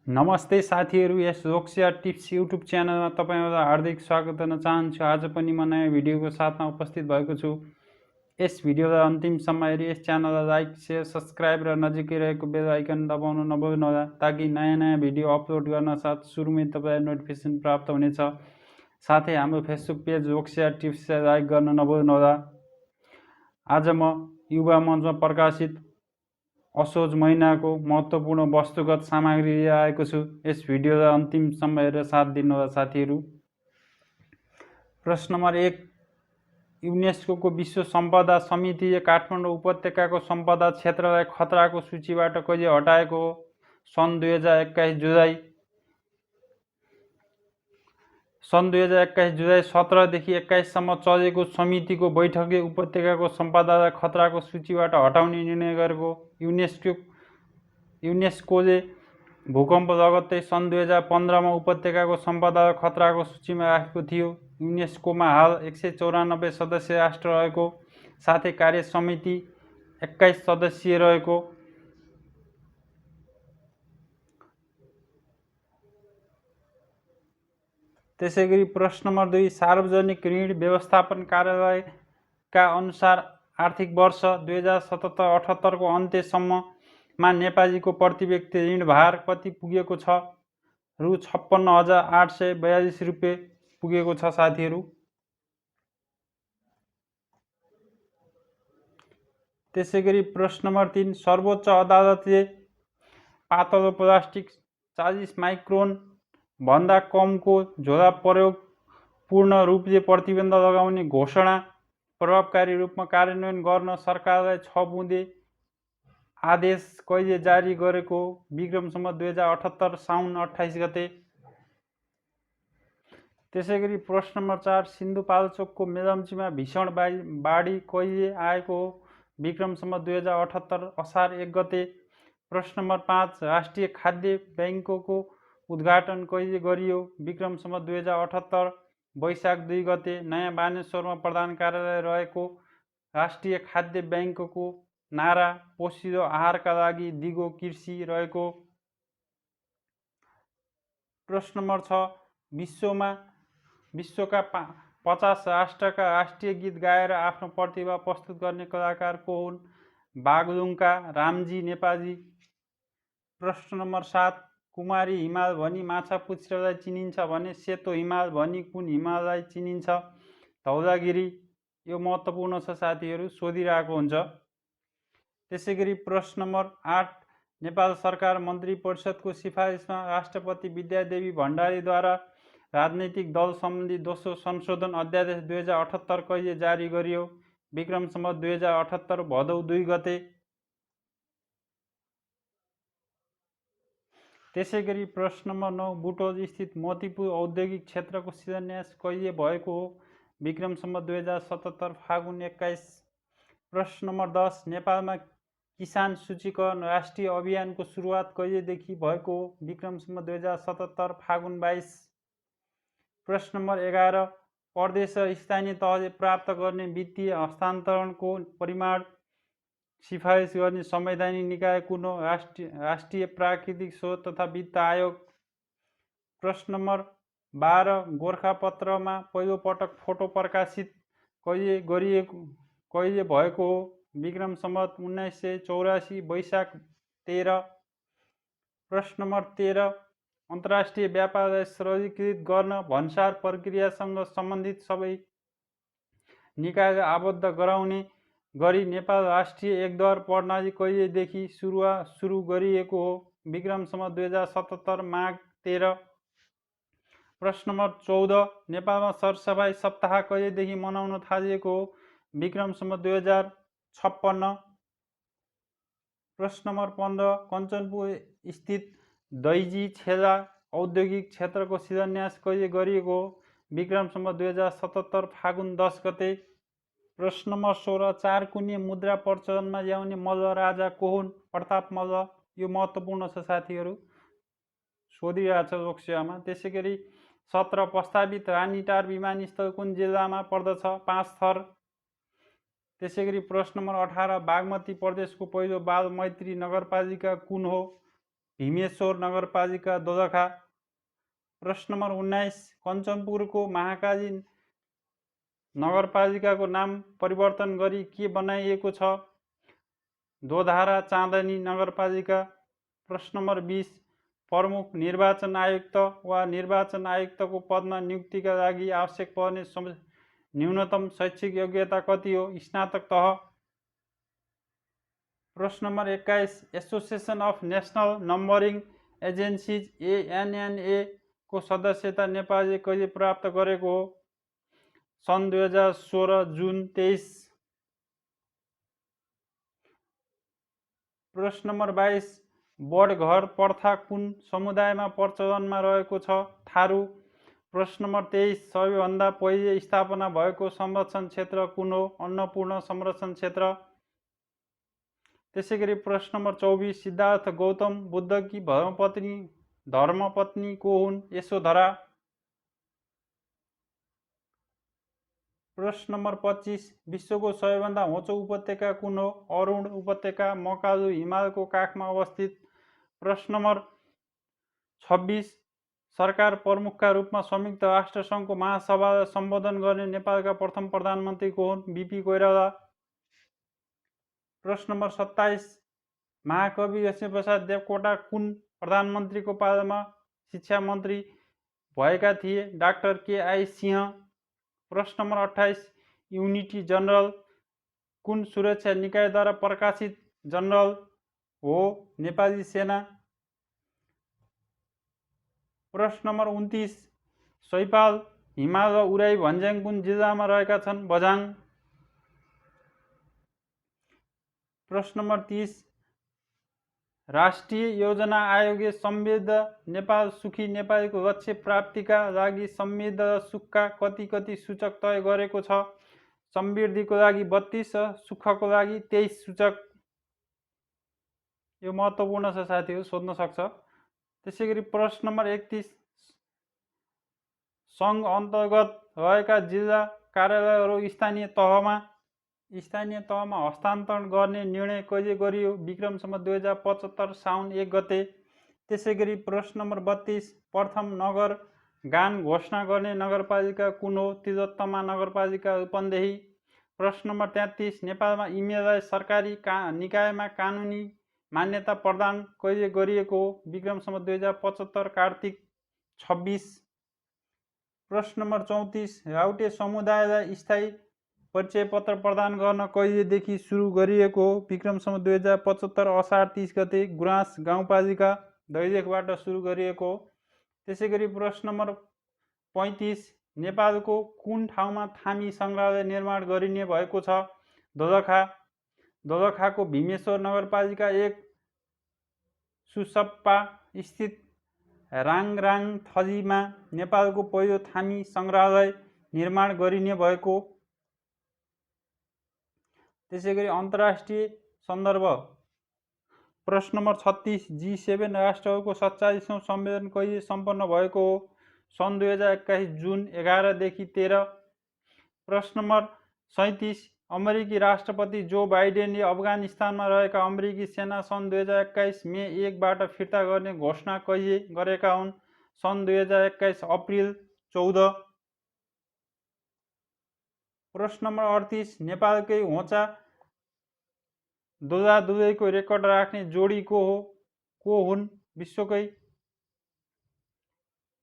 नमस्ते साथीहरू, यस लोक्सेवा tips YouTube च्यानलमा तपाईहरुलाई हार्दिक स्वागत गर्न चाहन्छु। आज पनि म नयाँ भिडियोको साथमा उपस्थित भएको छु। यस भिडियोलाई अन्तिमसम्म हेरी यस च्यानललाई लाइक, शेयर, सब्स्क्राइब र नजिकै रहेको बेल आइकन दबाउन नभुल्नुहोला ताकि नयाँ भिडियो अपलोड गर्न साथ सुरुमै तपाईलाई नोटिफिकेसन प्राप्त हुनेछ। साथै हाम्रो फेसबुक पेज लोक्सेवा टिप्सलाई लाइक गर्न नभुल्नुहोला। आज म युवा मञ्चमा प्रकाशित असोज महिनाको महत्त्वपूर्ण वस्तुगत सामग्री लिएर आएको छु। यस भिडियोलाई अन्तिमसम्म हेरेर साथ दिनुहोला साथीहरू। प्रश्न नम्बर 1, युनेस्को विश्व सम्पदा समितिले काठमाडौँ उपत्यकाको सम्पदा क्षेत्रलाई खतराको सूचीबाट कहिले हटाएको हो? सन् 2021 जुलाई 17 देखि 21 सम्म चलेको समितिको बैठकले उपत्यकाको सम्पदालाई खतराको सूचीबाट हटाउने निर्णय गरेको। युनेस्कोले भूकम्प लगत्तै सन् 2015 मा उपत्यकाको सम्पदालाई खतराको सूचीमा राखेको थियो। युनेस्कोमा हाल 194 सदस्य राष्ट्र रहेको साथै कार्य समिति 21 सदस्यीय रहेको। त्यसैगरी प्रश्न नम्बर 2, सार्वजनिक ऋण व्यवस्थापन कार्यालयका अनुसार आर्थिक वर्ष 2077-78 को अन्त्यसम्ममा नेपालीको प्रति व्यक्ति ऋण भार कति पुगेको छ? रु 56,842 रुपियाँ पुगेको छ साथीहरू। त्यसैगरी प्रश्न नम्बर 3, सर्वोच्च अदालतले पातलो प्लास्टिक 40 माइक्रोन भन्दा कमको झोला प्रयोग पूर्ण रूपले प्रतिबन्ध लगाउने घोषणा प्रभावकारी रूपमा कार्यान्वयन गर्न सरकारलाई 6 बुँदे आदेश कहिले जारी गरेको? विक्रम सम्वत 2078 साउन 28 गते। त्यसैगरी प्रश्न नम्बर 4, सिन्धुपाल्चोकको मेलम्चीमा भीषण बाढी कहिले आएको हो? विक्रम सम्वत 2078 असार 1 गते। प्रश्न नम्बर 5, राष्ट्रिय खाद्य बैंकको उद्घाटन कहिले गरियो? विक्रम सम्वत 2078 वैशाख 2 गते। नयाँ बानेश्वरमा प्रधान कार्यालय रहेको राष्ट्रिय खाद्य बैंकको नारा पोषिलो आहारका लागि दिगो कृषि रहेको। प्रश्न नम्बर 6, विश्वका 50 राष्ट्रका राष्ट्रिय गीत गाएर आफ्नो प्रतिभा प्रस्तुत गर्ने कलाकार को हुन्? बागलुङका रामजी नेपाली। प्रश्न नम्बर 7, कुमारी हिमाल भनी माछापुच्छ्रेलाई चिनिन्छ भने सेतो हिमाल भनी कुन हिमाललाई चिनिन्छ? धौलागिरी। यो महत्त्वपूर्ण छ साथीहरू, सोधिरहेको हुन्छ। त्यसैगरी प्रश्न नम्बर 8, नेपाल सरकार मन्त्री परिषदको सिफारिसमा राष्ट्रपति विद्यादेवी भण्डारीद्वारा राजनैतिक दल सम्बन्धी दोस्रो संशोधन अध्यादेश 2078 कहिले जारी गरियो? विक्रम सम्वत 2078 भदौ 2 गते। त्यसैगरी प्रश्न नम्बर 9, बुटोल स्थित मोतीपुर औद्योगिक क्षेत्रको शिलान्यास कहिले भएको हो? विक्रम सम्वत 2077 फागुन 21। प्रश्न नम्बर 10, नेपालमा किसान सूचीकरण राष्ट्रिय अभियानको सुरुवात कहिलेदेखि भएको हो? विक्रम सम्वत 2077 फागुन 22। प्रश्न नम्बर 11, प्रदेश र स्थानीय तहले प्राप्त गर्ने वित्तीय हस्तान्तरणको परिमाण सिफारिस गर्ने संवैधानिक निकाय कुन हो? राष्ट्रिय प्राकृतिक स्रोत तथा वित्त आयोग। प्रश्न नम्बर 12, गोरखापत्रमा पहिलो पटक फोटो प्रकाशित कहिले भएको हो? विक्रम सम्वत 1984 वैशाख 13। प्रश्न नम्बर 13, अन्तर्राष्ट्रिय व्यापारलाई सरलीकृत गर्न भन्सार प्रक्रियासँग सम्बन्धित सबै निकायलाई आबद्ध गराउने गरी नेपाल राष्ट्रिय एकद्वार प्रणाली कहिलेदेखि सुरु गरिएको हो? विक्रम सम्वत 2077 माघ 13। प्रश्न नम्बर 14, नेपालमा सरसफाई सप्ताह कहिलेदेखि मनाउन थालिएको हो? विक्रम सम्वत 2056। प्रश्न नम्बर 15, कञ्चनपुर स्थित दैजी छेला औद्योगिक क्षेत्रको शिलान्यास कहिले गरिएको हो? विक्रम सम्वत 2077 फागुन 10 गते। प्रश्न नम्बर 16, 4 कुने मुद्रा प्रचलनमा ल्याउने मल्ल राजा को हुन्? प्रताप मल्ल। यो महत्त्वपूर्ण छ साथीहरू, सोधिरहेछ लोकसेवामा। त्यसैगरी 17, प्रस्तावित रानीटार विमानस्थल कुन जिल्लामा पर्दछ? 5 थर। त्यसैगरी प्रश्न नम्बर 18, बागमती प्रदेशको पहिलो बाल मैत्री नगरपालिका कुन हो? भीमेश्वर नगरपालिका दोलखा। प्रश्न नम्बर 19 कञ्चनपुरको महाकाली नगरपालिकाको नाम परिवर्तन गरी के बनाइएको छ? दोधारा चाँदनी नगरपालिका। प्रश्न नम्बर 20 प्रमुख निर्वाचन आयुक्त वा निर्वाचन आयुक्तको पदमा नियुक्तिका लागि आवश्यक पर्ने न्यूनतम शैक्षिक योग्यता कति हो? स्नातक तह। प्रश्न number 21 association of national numbering agencies ANNA को सदस्यता नेपालले कहिले प्राप्त गरेको हो? सन् 2016 जुन 23। प्रश्न नम्बर 22 बडघर प्रथा कुन समुदायमा प्रचलनमा रहेको छ? थारू। प्रश्न नम्बर 23 सबैभन्दा पहिले स्थापना भएको संरक्षण क्षेत्र कुन हो? अन्नपूर्ण संरक्षण क्षेत्र। त्यसैगरी प्रश्न नम्बर 24 सिद्धार्थ गौतम बुद्धकी धर्मपत्नी को हुन्? यशोधरा। प्रश्न नम्बर 25 विश्वको सबैभन्दा होचो उपत्यका कुन हो? अरुण उपत्यका मकालु हिमालको काखमा अवस्थित। प्रश्न नम्बर 26 सरकार प्रमुखका रूपमा संयुक्त राष्ट्र सङ्घको महासभालाई सम्बोधन गर्ने नेपालका प्रथम प्रधानमन्त्री को हुन्? बीपी कोइराला। प्रश्न नम्बर 27 महाकवि लक्ष्मीप्रसाद देवकोटा कुन प्रधानमन्त्रीको पालामा शिक्षा मन्त्री भएका थिए? Doctor KI Singh. प्रश्न नम्बर 28 युनिटी जनरल कुन सुरक्षा निकायद्वारा प्रकाशित जनरल हो? नेपाली सेना। प्रश्न नम्बर 29 सैपाल हिमाल र उराई भन्ज्याङ कुन जिल्लामा रहेका छन्? बझाङ। प्रश्न नम्बर 30 राष्ट्रिय योजना आयोगले समृद्ध नेपाल सुखी नेपालीको लक्ष्य प्राप्तिका लागि समृद्ध र सुखका कति सूचक तय गरेको छ? समृद्धिको लागि 32 र सुखको लागि 23 सूचक। यो महत्त्वपूर्ण छ साथीहरु, सोध्न सक्छ। त्यसैगरी प्रश्न नम्बर 31 सङ्घ अन्तर्गत रहेका जिल्ला कार्यालयहरू स्थानीय तहमा हस्तान्तरण गर्ने निर्णय कहिले गरियो? विक्रम सम्वत 2075 साउन 1 गते। त्यसैगरी प्रश्न नम्बर 32 प्रथम नगर गान घोषणा गर्ने नगरपालिका कुन हो? तिलोत्तमा नगरपालिका रूपन्देही। प्रश्न नम्बर 33 नेपालमा इमेललाई सरकारी निकायमा कानुनी मान्यता प्रदान कहिले गरिएको हो? विक्रम सम्वत 2075 कार्तिक 26। प्रश्न नम्बर 34 राउटे समुदायलाई स्थायी परिचय पत्र प्रदान गर्न कहिलेदेखि सुरु गरिएको हो? विक्रम सम्वत 2075 असार 30 गते गुराँस गाउँपालिका दैलेखबाट सुरु गरिएको हो। त्यसैगरी प्रश्न नम्बर 35 नेपालको कुन ठाउँमा थामी सङ्ग्रहालय निर्माण गरिने भएको छ? दोलखा। दोलखाको भीमेश्वर नगरपालिका 1 सुसप्पा स्थित राङराङ थलीमा नेपालको पहिलो थामी सङ्ग्रहालय निर्माण गरिने भएको। त्यसैगरी अन्तर्राष्ट्रिय सन्दर्भ प्रश्न नम्बर 36 G7 राष्ट्रहरूको 47औं सम्मेलन कहिले सम्पन्न भएको हो? सन् 2021 जुन 11 देखि 13। प्रश्न नम्बर 37 अमेरिकी राष्ट्रपति जो बाइडेनले अफगानिस्तानमा रहेका अमेरिकी सेना सन् 2021 मे 1 बाट फिर्ता गर्ने घोषणा कहिले गरेका हुन्? सन् 2021 अप्रिल 14। प्रश्न नम्बर 38 नेपालकै होचा दुलहा-दुलहीको रेकर्ड राख्ने जोडी को हुन्? विश्वकै।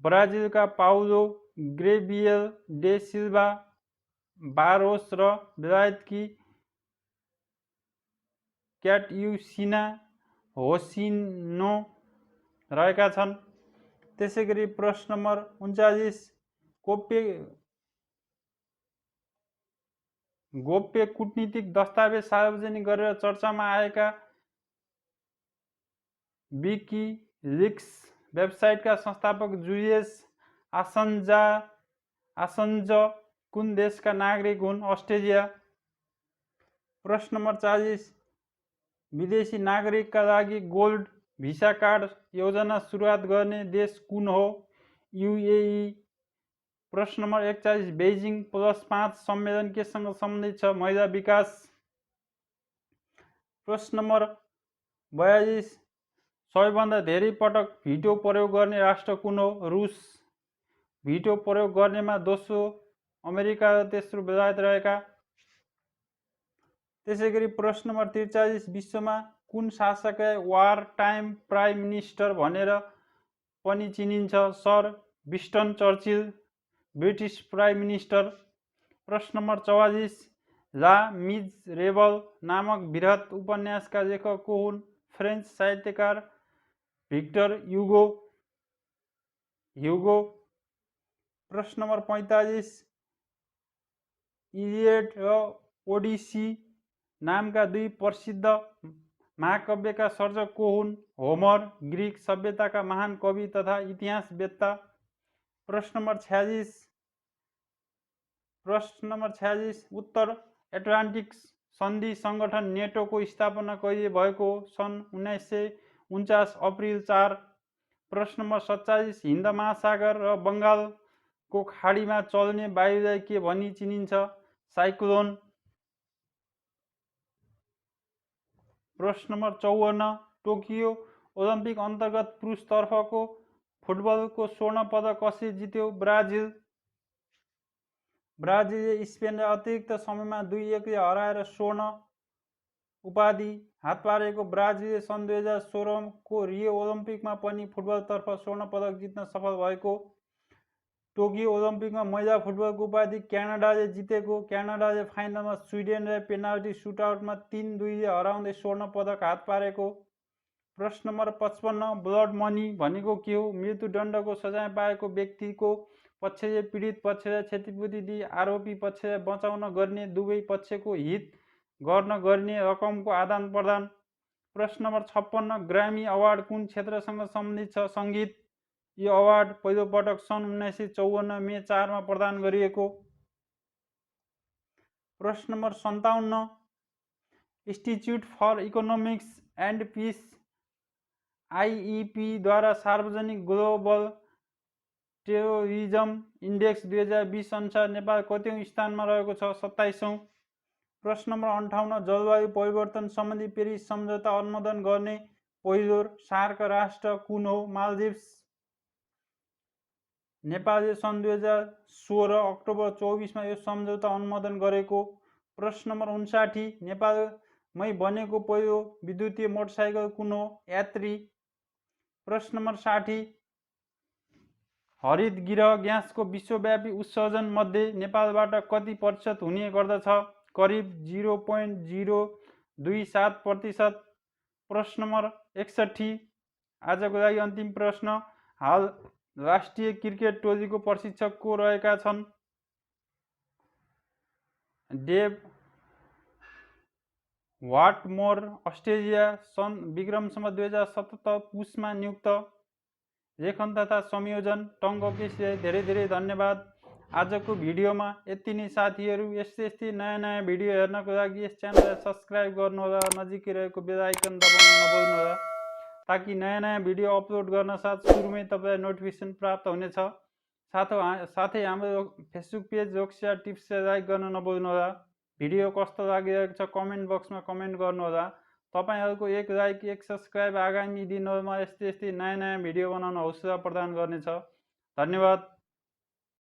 ब्राजिलका Paulo Gabriel de Silva Barros र बेलायतकी क्याट्युसिना होसिनो रहेका छन्। त्यसैगरी प्रश्न नम्बर 39 गोप्य कूटनीतिक दस्तावेज सार्वजनिक गरेर चर्चामा आएका विकिलिक्स वेबसाइटका संस्थापक जुलियस आसन्ज कुन देशका नागरिक हुन्? अस्ट्रेलिया। प्रश्न नम्बर 40 विदेशी नागरिकका लागि गोल्ड भिसा कार्ड योजना सुरुवात गर्ने देश कुन हो? UAE। प्रश्न नम्बर 41 बेजिङ +5 सम्मेलन केसँग सम्बन्धित छ? महिला विकास। प्रश्न नम्बर 42 सबैभन्दा धेरै पटक भिटो प्रयोग गर्ने राष्ट्र कुन हो? रुस। भिटो प्रयोग गर्नेमा दोस्रो अमेरिका र तेस्रो बेलायत रहेका। त्यसैगरी प्रश्न नम्बर 43, विश्वमा कुन शासकलाई वार टाइम प्राइम मिनिस्टर भनेर पनि चिनिन्छ? Sir Winston Churchill, British prime minister. प्रश्न नम्बर 44, ला मिजरेबल नामक बृहत् उपन्यासका लेखक को हुन्? फ्रेन्च साहित्यकार भिक्टर ह्युगो। प्रश्न नम्बर 45, इलियड र ओडिसी नामका दुई प्रसिद्ध महाकाव्यका सर्जक को हुन्? होमर, ग्रीक सभ्यताका महान कवि तथा इतिहासवेत्ता। प्रश्न नम्बर 46, उत्तर एटलान्टिक सन्धि सङ्गठन नेटोको स्थापना कहिले भएको? सन् 1949 अप्रिल 4। प्रश्न नम्बर 47, हिन्द महासागर र बङ्गालको खाडीमा चल्ने वायुलाई के भनी चिनिन्छ? साइक्लोन। प्रश्न नम्बर 54, टोकियो ओलम्पिक अन्तर्गत पुरुषतर्फको फुटबलको स्वर्ण पदक कसले जित्यो? ब्राजिल। ब्राजिलले स्पेनलाई अतिरिक्त समयमा 2-1 ले हराएर स्वर्ण उपाधि हात पारेको ब्राजिलले सन् 2016 को रियो ओलम्पिकमा पनि फुटबलतर्फ स्वर्ण पदक जित्न सफल भएको। टोकियो ओलम्पिकमा महिला फुटबलको उपाधि क्यानाडाले जितेको। क्यानाडाले फाइनलमा स्विडेनलाई पेनाल्टी सुटआउटमा 3-2 ले हराउँदै स्वर्ण पदक हात पारेको। प्रश्न नम्बर 55, ब्लड मनी भनेको के हो? मृत्युदण्डको सजाय पाएको व्यक्तिको पक्षले पीडित पक्षलाई क्षतिपूर्ति दिई आरोपी पक्षलाई बचाउन गर्ने दुवै पक्षको हित गर्न गर्ने रकमको आदान प्रदान। प्रश्न नम्बर 56, ग्रामी अवार्ड कुन क्षेत्रसँग सम्बन्धित छ? सङ्गीत। यो अवार्ड पहिलोपटक सन् 1954 मे 4 मा प्रदान गरिएको। प्रश्न number 57, Institute for Economics and Peace IEP द्वारा सार्वजनिक ग्लोबल टेरोरिज्म इन्डेक्स 2020 अनुसार नेपाल कतिौं स्थानमा रहेको छ? 27औं। प्रश्न नम्बर 58, जलवायु परिवर्तन सम्बन्धी पेरिस सम्झौता अनुमोदन गर्ने पहिलो सार्क राष्ट्र कुन हो? मालदिभ्स। नेपालले सन् 2016 अक्टोबर 24 मा यो सम्झौता अनुमोदन गरेको। प्रश्न नम्बर 59, नेपालमै बनेको पहिलो विद्युतीय मोटरसाइकल कुन हो? यात्री। प्रश्न नम्बर 60, हरित गृह ग्यासको विश्वव्यापी उत्सर्जन मध्ये नेपालबाट कति प्रतिशत हुने गर्दछ? करिब 0.027%। प्रश्न नम्बर 61, आजको लागि अन्तिम प्रश्न, हाल राष्ट्रिय क्रिकेट टोलीको प्रशिक्षक को रहेका छन्? Dave Whatmore. अस्ट्रेलिया सन् विक्रम सम्वत 2077 पुसमा नियुक्त। लेखन तथा संयोजन टङ्क केसीलाई धेरै धेरै धन्यवाद। आजको भिडियोमा यति नै साथीहरू। यस्तै नयाँ भिडियो हेर्नको लागि यस च्यानललाई सब्स्क्राइब गर्नुहोला, नजिकै रहेको बेल आइकन दबाउन नभुल्नुहोला ताकि नयाँ भिडियो अपलोड गर्न साथ सुरुमै तपाईँलाई नोटिफिकेसन प्राप्त हुनेछ। साथै हाम्रो फेसबुक पेज लोकसेवा टिप्सलाई लाइक गर्न नभुल्नुहोला। भिडियो कस्तो लागिरहेको छ कमेन्ट बक्समा कमेन्ट गर्नुहोला। तपाईहरूको एक लाइक एक सब्स्क्राइब आगामी दिनहरूमा यस्तै नयाँ भिडियो बनाउन हौसला प्रदान गर्नेछ। धन्यवाद।